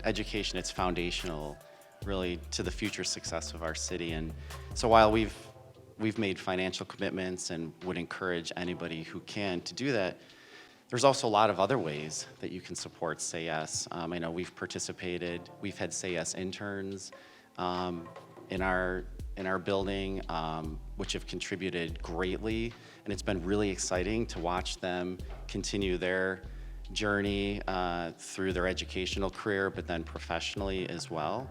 education, it's foundational really to the future success of our city. And so while we've made financial commitments and would encourage anybody who can to do that, there's also a lot of other ways that you can support Say Yes. I know we've had Say Yes interns in our building, which have contributed greatly, and it's been really exciting to watch them continue their journey through their educational career, but then professionally as well.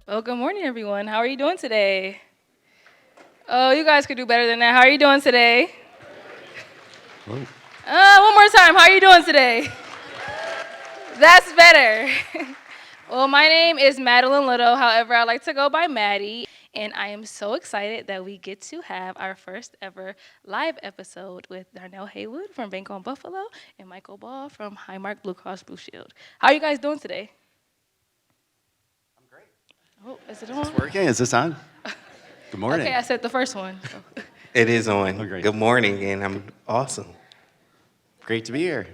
Well, good morning, everyone. How are you doing today? Oh, you guys could do better than that. How are you doing today? Whoa. One more time. How are you doing today? That's better. Well, my name is Madeline Little. However, I like to go by Maddie. And I am so excited that we get to have our first ever live episode with Darnell Haywood from Bank on Buffalo and Michael Ball from Highmark Blue Cross Blue Shield. How are you guys doing today? I'm great. Oh, is it on? Is this working? Is this on? Good morning. Okay, I said the first one. It is on. Oh, great. Good morning, and I'm awesome. Great to be here.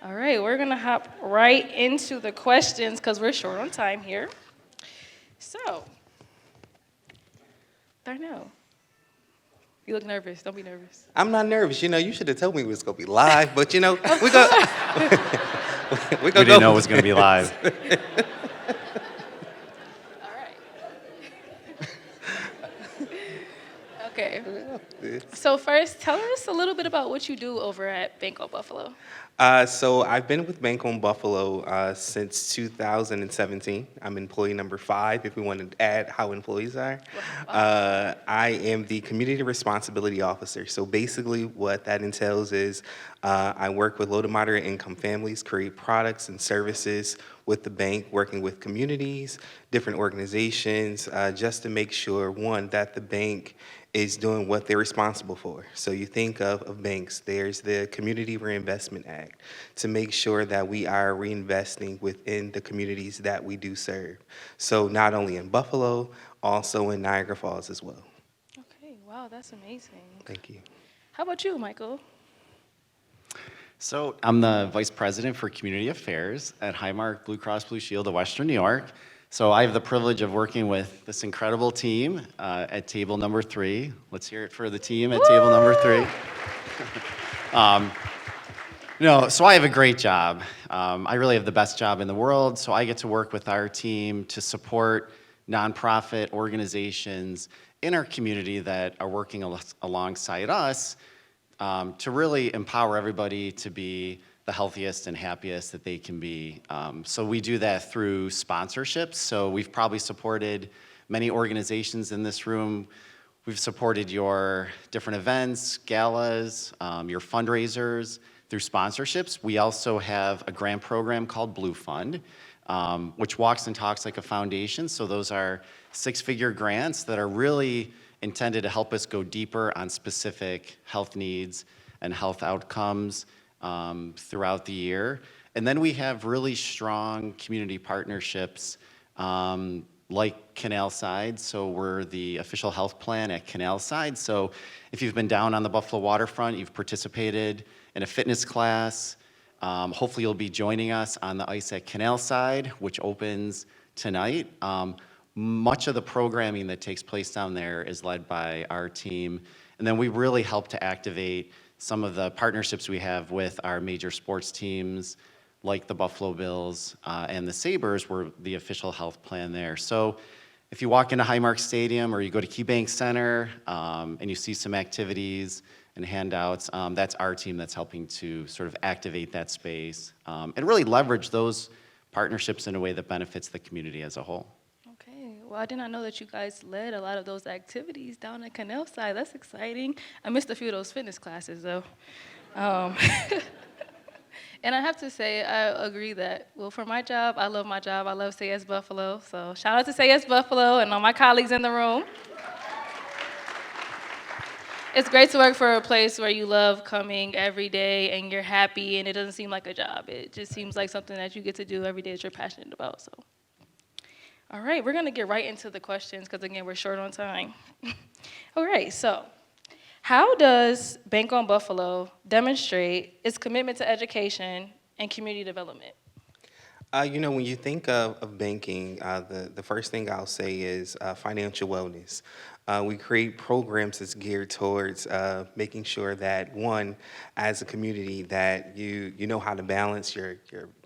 All right, we're going to hop right into the questions because we're short on time here. So, Darnell, you look nervous. Don't be nervous. I'm not nervous. You should have told me it was going to be live, but we go. We didn't know it was going to be live. All right. Okay. So first, tell us a little bit about what you do over at Bank on Buffalo. So I've been with Bank on Buffalo since 2017. I'm employee number 5, if we want to add how employees are. I am the Community Responsibility Officer. So basically what that entails is I work with low to moderate income families, create products and services with the bank, working with communities, different organizations, just to make sure, one, that the bank is doing what they're responsible for. So you think of banks, there's the Community Reinvestment Act to make sure that we are reinvesting within the communities that we do serve. So not only in Buffalo, also in Niagara Falls as well. Okay, wow, that's amazing. Thank you. How about you, Michael? So I'm the Vice President for Community Affairs at Highmark Blue Cross Blue Shield of Western New York. So I have the privilege of working with this incredible team at table number 3. Let's hear it for the team at table number 3. So I have a great job. I really have the best job in the world. So I get to work with our team to support nonprofit organizations in our community that are working alongside us to really empower everybody to be the healthiest and happiest that they can be. So we do that through sponsorships. So we've probably supported many organizations in this room. We've supported your different events, galas, your fundraisers through sponsorships. We also have a grant program called Blue Fund, which walks and talks like a foundation. So those are 6-figure grants that are really intended to help us go deeper on specific health needs and health outcomes throughout the year. And then we have really strong community partnerships like Canal Side. So we're the official health plan at Canal Side. So if you've been down on the Buffalo waterfront, you've participated in a fitness class, hopefully you'll be joining us on the ice at Canal Side, which opens tonight. Much of the programming that takes place down there is led by our team. And then we really help to activate some of the partnerships we have with our major sports teams, like the Buffalo Bills and the Sabres. We're the official health plan there. So if you walk into Highmark Stadium or you go to KeyBank Center and you see some activities and handouts, that's our team that's helping to sort of activate that space and really leverage those partnerships in a way that benefits the community as a whole. Okay, well, I did not know that you guys led a lot of those activities down at Canal Side. That's exciting. I missed a few of those fitness classes, though. And I have to say, I agree that, well, for my job, I love my job. I love Say Yes Buffalo. So shout out to Say Yes Buffalo and all my colleagues in the room. It's great to work for a place where you love coming every day and you're happy and it doesn't seem like a job. It just seems like something that you get to do every day that you're passionate about. So, all right, we're gonna get right into the questions because again, we're short on time. All right, so how does Bank on Buffalo demonstrate its commitment to education and community development? When you think of banking, the first thing I'll say is financial wellness. We create programs that's geared towards making sure that one, as a community, that you know how to balance your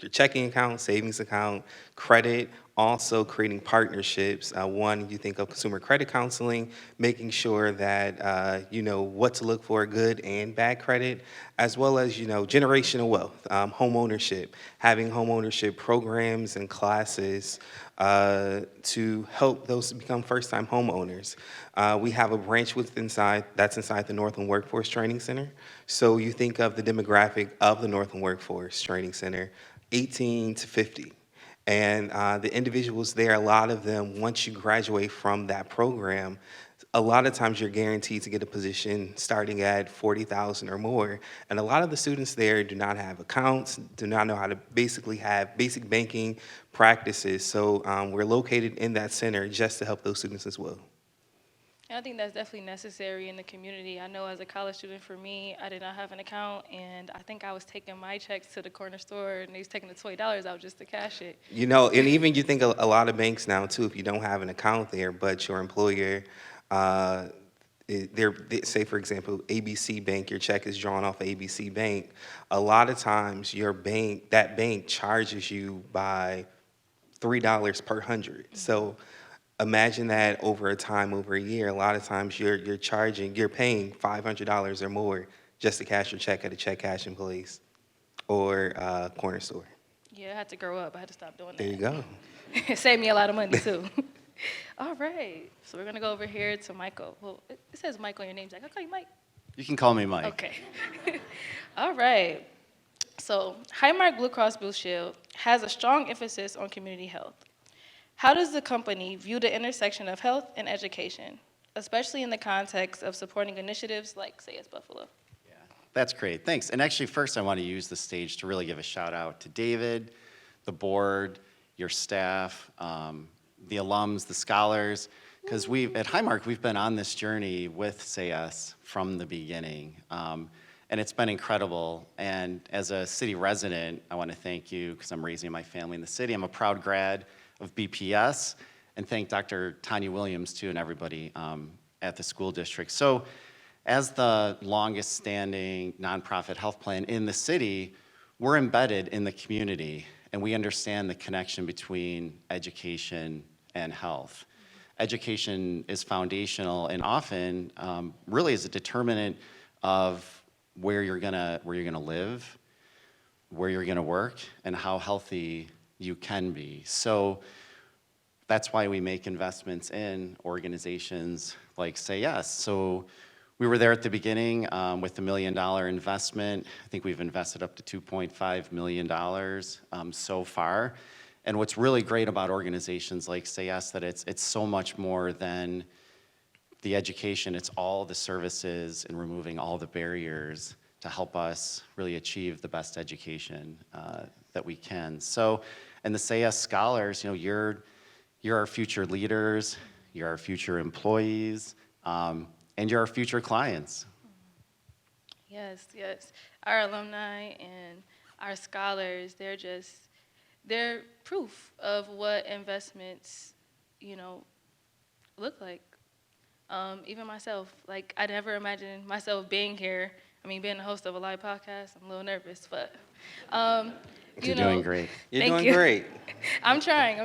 checking account, savings account, credit. Also creating partnerships. One, you think of consumer credit counseling, making sure that you know what to look for, good and bad credit, as well as generational wealth, home ownership, having home ownership programs and classes to help those become first-time homeowners. We have a branch that's inside the Northland Workforce Training Center. So you think of the demographic of the Northland Workforce Training Center, 18 to 50. And the individuals there, a lot of them, once you graduate from that program, a lot of times you're guaranteed to get a position starting at 40,000 or more. And a lot of the students there do not have accounts, do not know how to basically have basic banking practices. So we're located in that center just to help those students as well. And I think that's definitely necessary in the community. I know as a college student, for me, I did not have an account, and I think I was taking my checks to the corner store, and they was taking the $20 out just to cash it. And even you think a lot of banks now too, if you don't have an account there, but your employer, say for example, ABC Bank, your check is drawn off ABC Bank. A lot of times, that bank charges you by $3 per 100. Mm-hmm. So imagine that over a year. A lot of times you're paying $500 or more just to cash your check at a check cashing place or corner store. Yeah, I had to grow up. I had to stop doing that. There you go. It saved me a lot of money too. All right, so we're gonna go over here to Michael. Well, it says Mike on your name tag. I'll call you Mike. You can call me Mike. Okay. All right. So Highmark Blue Cross Blue Shield has a strong emphasis on community health. How does the company view the intersection of health and education, especially in the context of supporting initiatives like Say Yes Buffalo? Yeah, that's great. Thanks. And actually, first, I want to use the stage to really give a shout out to David, the board, your staff, the alums, the scholars, because at Highmark, we've been on this journey with Say Yes from the beginning. And it's been incredible. And as a city resident, I want to thank you because I'm raising my family in the city. I'm a proud grad of BPS, and thank Dr. Tanya Williams too and everybody at the school district. So as the longest standing nonprofit health plan in the city, we're embedded in the community and we understand the connection between education and health. Education is foundational and often really is a determinant of where you're gonna live, where you're gonna work, and how healthy you can be. So that's why we make investments in organizations like Say Yes. So we were there at the beginning with the $1 million investment. I think we've invested up to $2.5 million so far. And what's really great about organizations like Say Yes, that it's so much more than the education. It's all the services and removing all the barriers to help us really achieve the best education that we can. So, and the Say Yes scholars, you're our future leaders, you're our future employees, and you're our future clients. Yes. Our alumni and our scholars, they're proof of what investments, look like. Even myself, I never imagined myself being here. I mean, being the host of a live podcast, I'm a little nervous, but You're doing great. You're doing great. I'm trying.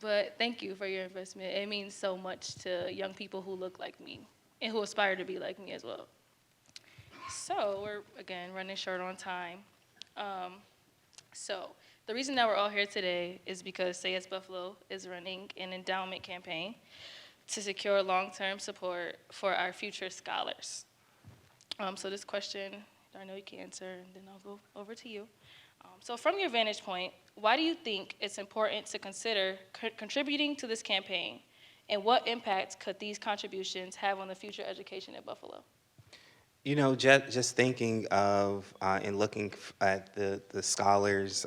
But thank you for your investment. It means so much to young people who look like me and who aspire to be like me as well. So we're, again, running short on time. So the reason that we're all here today is because Say Yes Buffalo is running an endowment campaign to secure long-term support for our future scholars. So this question, Darnell, you can answer, and then I'll go over to you. So from your vantage point, why do you think it's important to consider contributing to this campaign? And what impact could these contributions have on the future education at Buffalo? You know, just thinking of and looking at the scholars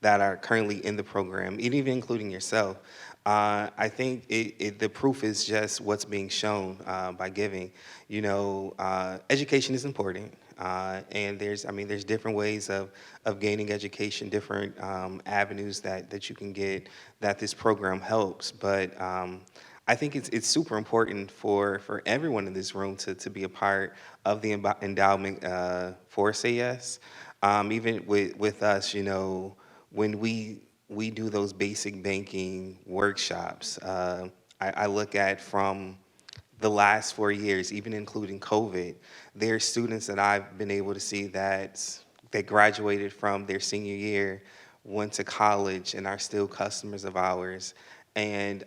that are currently in the program, and even including yourself, I think the proof is just what's being shown by giving. You know, education is important, and there's different ways of gaining education, different avenues that you can get that this program helps, but. I think it's super important for everyone in this room to be a part of the endowment for Say Yes. Even with us, you know, when we do those basic banking workshops, I look at from the last 4 years, even including COVID, there are students that I've been able to see that graduated from their senior year, went to college, and are still customers of ours. And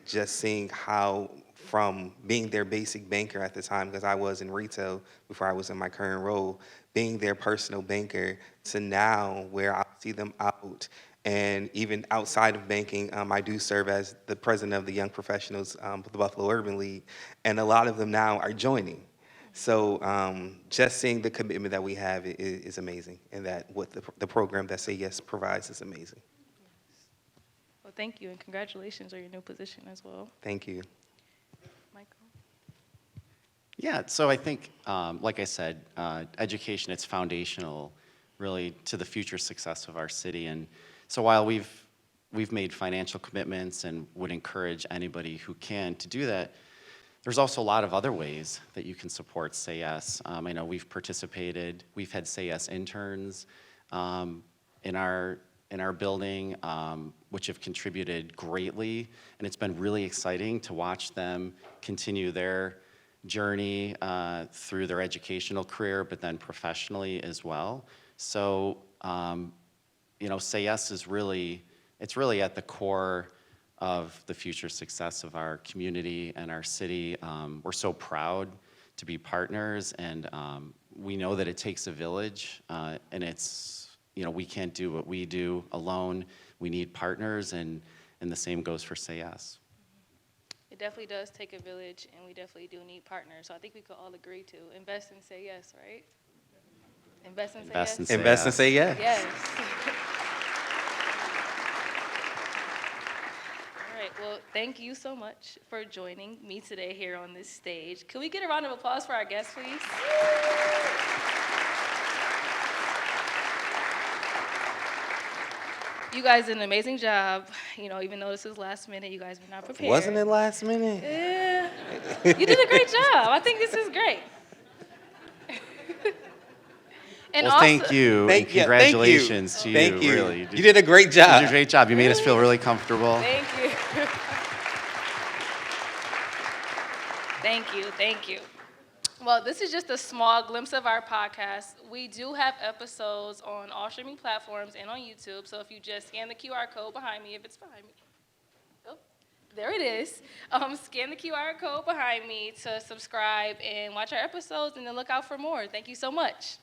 just seeing how, from being their basic banker at the time, because I was in retail before I was in my current role, being their personal banker, to now where I see them out. And even outside of banking, I do serve as the president of the Young Professionals of the Buffalo Urban League, and a lot of them now are joining. So just seeing the commitment that we have is amazing, and that what the program that Say Yes provides is amazing. Well, thank you, and congratulations on your new position as well. Thank you. Michael? Yeah, so I think, like I said, education, it's foundational really to the future success of our city. And so while we've made financial commitments and would encourage anybody who can to do that, there's also a lot of other ways that you can support Say Yes. I know we've had Say Yes interns in our building, which have contributed greatly, and it's been really exciting to watch them continue their journey through their educational career, but then professionally as well. So, you know, Say Yes is really at the core of the future success of our community and our city. We're so proud to be partners, and we know that it takes a village, and you know, we can't do what we do alone. We need partners, and the same goes for Say Yes. It definitely does take a village, and we definitely do need partners. So I think we could all agree to invest in Say Yes, right? Invest in Say Invest in Yes? Say Invest and Yes. Say Yes. Yes. All right, well, thank you so much for joining me today here on this stage. Can we get a round of applause for our guests, please? You guys did an amazing job. You know, even though this is last minute, you guys were not prepared. Wasn't it last minute? Yeah. You did a great job. I think this is great. And Well, also, thank you, and congratulations to you. Thank you. Really, You did a great You job. did a great job. You made us feel really comfortable. Thank you. Thank you, thank you. Well, this is just a small glimpse of our podcast. We do have episodes on all streaming platforms and on YouTube, so if you just scan the QR code behind me, if it's behind me, oh, there it is. Scan the QR code behind me to subscribe and watch our episodes, and then look out for more. Thank you so much.